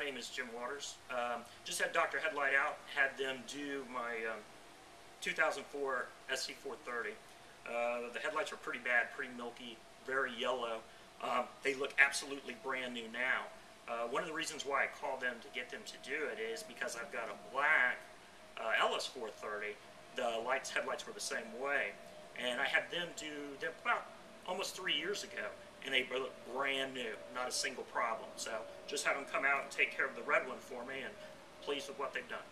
name is Jim Waters. Just had Dr. Headlight out, had them do my 2004 SC430. The headlights are pretty bad, pretty milky, very yellow. They look absolutely brand new now. One of the reasons why I called them to get them to do it is because I've got a black LS430. The headlights were the same way, and I had them do them about almost 3 years ago, and they look brand new, not a single problem. So just have them come out and take care of the red one for me, and pleased with what they've done.